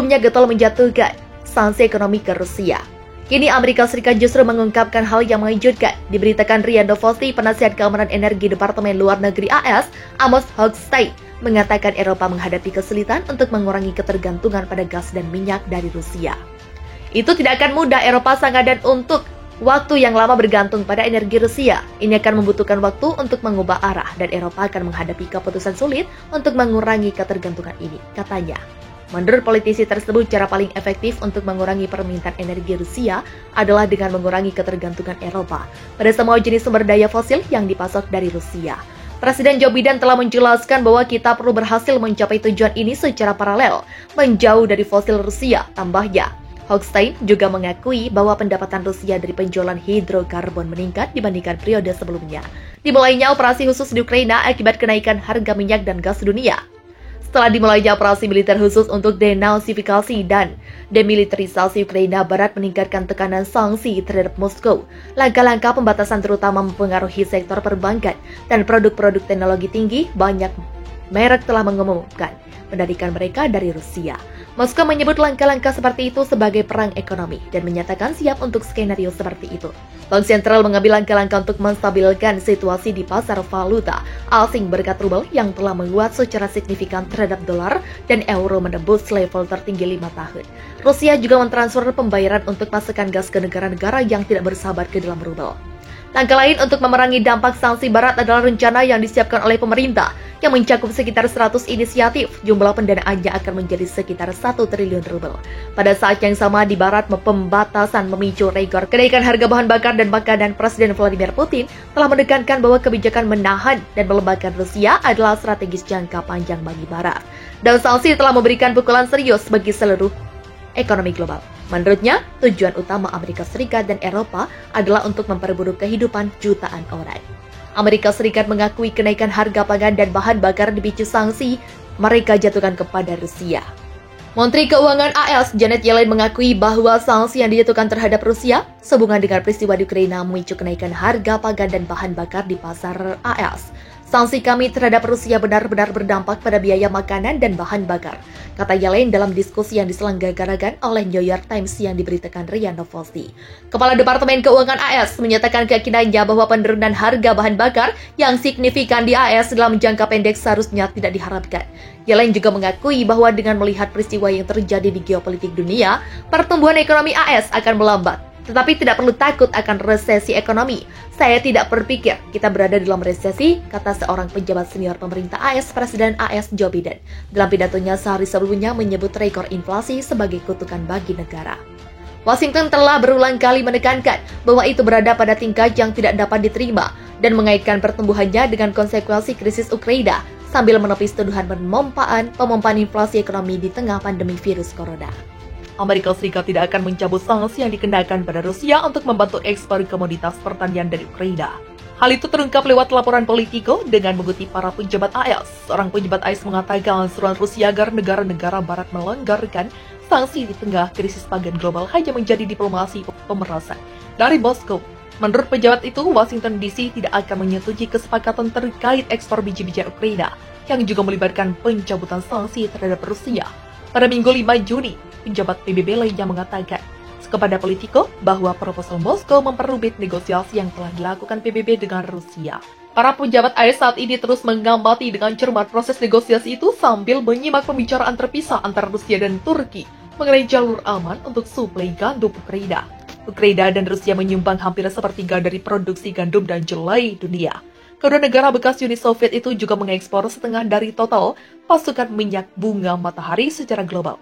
sebelumnya getol menjatuhkan sanksi ekonomi ke Rusia. Kini Amerika Serikat justru mengungkapkan hal yang mengejutkan. Diberitakan RIA Novosti, penasihat keamanan energi Departemen Luar Negeri AS, Amos Hochstein, mengatakan Eropa menghadapi kesulitan untuk mengurangi ketergantungan pada gas dan minyak dari Rusia. Itu tidak akan mudah, Eropa sangat dan untuk waktu yang lama bergantung pada energi Rusia. Ini akan membutuhkan waktu untuk mengubah arah dan Eropa akan menghadapi keputusan sulit untuk mengurangi ketergantungan ini, katanya. Menurut politisi tersebut, cara paling efektif untuk mengurangi permintaan energi Rusia adalah dengan mengurangi ketergantungan Eropa pada semua jenis sumber daya fosil yang dipasok dari Rusia. Presiden Joe Biden telah menjelaskan bahwa kita perlu berhasil mencapai tujuan ini secara paralel, menjauh dari fosil Rusia, tambahnya. Hochstein juga mengakui bahwa pendapatan Rusia dari penjualan hidrokarbon meningkat dibandingkan periode sebelumnya. Dimulainya operasi khusus di Ukraina akibat kenaikan harga minyak dan gas dunia. Setelah dimulainya operasi militer khusus untuk denazifikasi dan demilitarisasi, Ukraina Barat meningkatkan tekanan sanksi terhadap Moskow. Langkah-langkah pembatasan terutama mempengaruhi sektor perbankan dan produk-produk teknologi tinggi. Banyak merek telah mengumumkan menarikan mereka dari Rusia. Moskow menyebut langkah-langkah seperti itu sebagai perang ekonomi dan menyatakan siap untuk skenario seperti itu. Bank sentral mengambil langkah-langkah untuk menstabilkan situasi di pasar valuta asing berkat rubel yang telah menguat secara signifikan terhadap dolar dan euro menembus level tertinggi 5 tahun. Rusia juga mentransfer pembayaran untuk pasokan gas ke negara-negara yang tidak bersahabat ke dalam rubel. Langkah lain untuk memerangi dampak sanksi barat adalah rencana yang disiapkan oleh pemerintah yang mencakup sekitar 100 inisiatif. Jumlah pendanaannya akan menjadi sekitar 1 triliun rubel. Pada saat yang sama di barat, pembatasan memicu rekor kenaikan harga bahan bakar dan makanan. Presiden Vladimir Putin telah menekankan bahwa kebijakan menahan dan melemahkan Rusia adalah strategis jangka panjang bagi barat. Dan sanksi telah memberikan pukulan serius bagi seluruh ekonomi global. Menurutnya, tujuan utama Amerika Serikat dan Eropa adalah untuk memperburuk kehidupan jutaan orang. Amerika Serikat mengakui kenaikan harga pangan dan bahan bakar dipicu sanksi mereka jatuhkan kepada Rusia. Menteri Keuangan AS Janet Yellen mengakui bahwa sanksi yang dijatuhkan terhadap Rusia sehubungan dengan peristiwa di Ukraina memicu kenaikan harga pangan dan bahan bakar di pasar AS. Sanksi kami terhadap Rusia benar-benar berdampak pada biaya makanan dan bahan bakar, kata Yellen dalam diskusi yang diselenggarakan oleh New York Times yang diberitakan RIA Novosti. Kepala Departemen Keuangan AS menyatakan keyakinannya bahwa penurunan harga bahan bakar yang signifikan di AS dalam jangka pendek seharusnya tidak diharapkan. Yellen juga mengakui bahwa dengan melihat peristiwa yang terjadi di geopolitik dunia, pertumbuhan ekonomi AS akan melambat. Tetapi tidak perlu takut akan resesi ekonomi. Saya tidak berpikir kita berada dalam resesi, kata seorang pejabat senior pemerintah AS, Presiden AS Joe Biden. Dalam pidatonya sehari sebelumnya menyebut rekor inflasi sebagai kutukan bagi negara. Washington telah berulang kali menekankan bahwa itu berada pada tingkat yang tidak dapat diterima dan mengaitkan pertumbuhannya dengan konsekuensi krisis Ukraina sambil menepis tuduhan pemompaan inflasi ekonomi di tengah pandemi virus corona. Amerika Serikat tidak akan mencabut sanksi yang dikenakan pada Rusia untuk membantu ekspor komoditas pertanian dari Ukraina. Hal itu terungkap lewat laporan Politico dengan mengutip para pejabat AS. Seorang pejabat AS mengatakan seruan Rusia agar negara-negara barat melonggarkan sanksi di tengah krisis pangan global hanya menjadi diplomasi pemerasan dari Moskow. Menurut pejabat itu, Washington DC tidak akan menyetujui kesepakatan terkait ekspor biji-bijian Ukraina yang juga melibatkan pencabutan sanksi terhadap Rusia. Pada Minggu 5 Juni, penjabat PBB lainnya mengatakan kepada Politico bahwa proposal Moskow memperumit negosiasi yang telah dilakukan PBB dengan Rusia. Para pejabat AS saat ini terus mengamati dengan cermat proses negosiasi itu sambil menyimak pembicaraan terpisah antara Rusia dan Turki mengenai jalur aman untuk suplai gandum Ukraina. Ukraina dan Rusia menyumbang hampir sepertiga dari produksi gandum dan jelai dunia. Kedua negara bekas Uni Soviet itu juga mengekspor setengah dari total pasukan minyak bunga matahari secara global.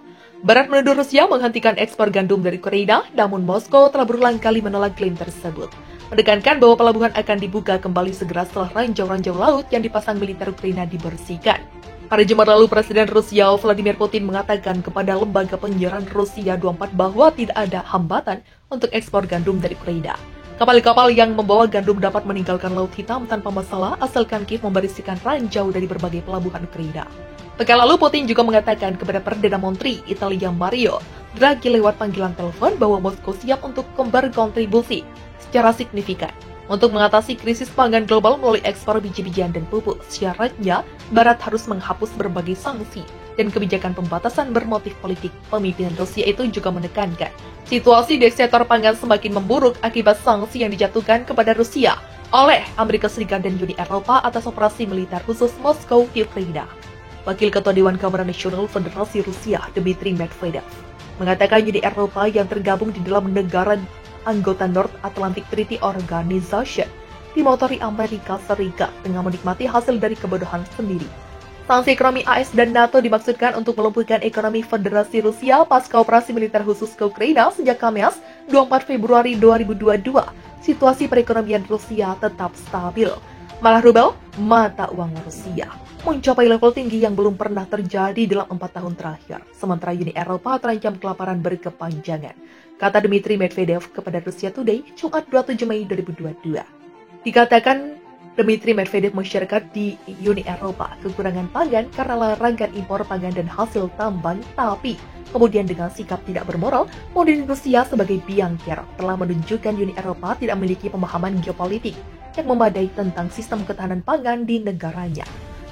Barat menuduh Rusia menghentikan ekspor gandum dari Ukraina, namun Moskow telah berulang kali menolak klaim tersebut. Menekankan bahwa pelabuhan akan dibuka kembali segera setelah ranjau-ranjau laut yang dipasang militer Ukraina dibersihkan. Pada Jumat lalu, Presiden Rusia Vladimir Putin mengatakan kepada lembaga penyiaran Rusia 24 bahwa tidak ada hambatan untuk ekspor gandum dari Ukraina. Kapal-kapal yang membawa gandum dapat meninggalkan Laut Hitam tanpa masalah asalkan Kiev membersihkan ranjau dari berbagai pelabuhan Ukraina. Pekan lalu, Putin juga mengatakan kepada Perdana Menteri Italia Mario Draghi lewat panggilan telepon bahwa Moskow siap untuk berkontribusi secara signifikan untuk mengatasi krisis pangan global melalui ekspor biji-bijian dan pupuk. Syaratnya, Barat harus menghapus berbagai sanksi dan kebijakan pembatasan bermotif politik. Pemimpin Rusia itu juga menekankan, situasi di sektor pangan semakin memburuk akibat sanksi yang dijatuhkan kepada Rusia oleh Amerika Serikat dan Uni Eropa atas operasi militer khusus Moskow di Ukraina. Wakil Ketua Dewan Keamanan Nasional Federasi Rusia, Dmitry Medvedev, mengatakan Uni Eropa yang tergabung di dalam negara anggota North Atlantic Treaty Organization dimotori Amerika Serikat dengan menikmati hasil dari kebodohan sendiri. Sanksi ekonomi AS dan NATO dimaksudkan untuk melumpuhkan ekonomi Federasi Rusia pasca operasi militer khusus ke Ukraina sejak Kamis 24 Februari 2022. Situasi perekonomian Rusia tetap stabil. Malah rubel mata uang Rusia mencapai level tinggi yang belum pernah terjadi dalam 4 tahun terakhir. Sementara Uni Eropa terancam kelaparan berkepanjangan, kata Dmitry Medvedev kepada Russia Today, Jumat 27 Mei 2022. Dikatakan Dmitry Medvedev masyarakat di Uni Eropa kekurangan pangan karena larangan impor pangan dan hasil tambang, tapi kemudian dengan sikap tidak bermoral, modern Rusia sebagai biang kerok telah menunjukkan Uni Eropa tidak memiliki pemahaman geopolitik yang memadai tentang sistem ketahanan pangan di negaranya.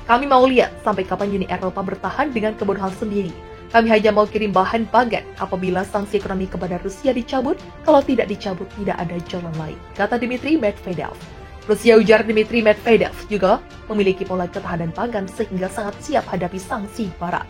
Kami mau lihat sampai kapan Uni Eropa bertahan dengan kebodohan sendiri. Kami hanya mau kirim bahan pangan apabila sanksi ekonomi kepada Rusia dicabut, kalau tidak dicabut tidak ada jalan lain, kata Dmitry Medvedev. Rusia, ujar Dmitry Medvedev, juga memiliki pola ketahanan pangan sehingga sangat siap hadapi sanksi barat.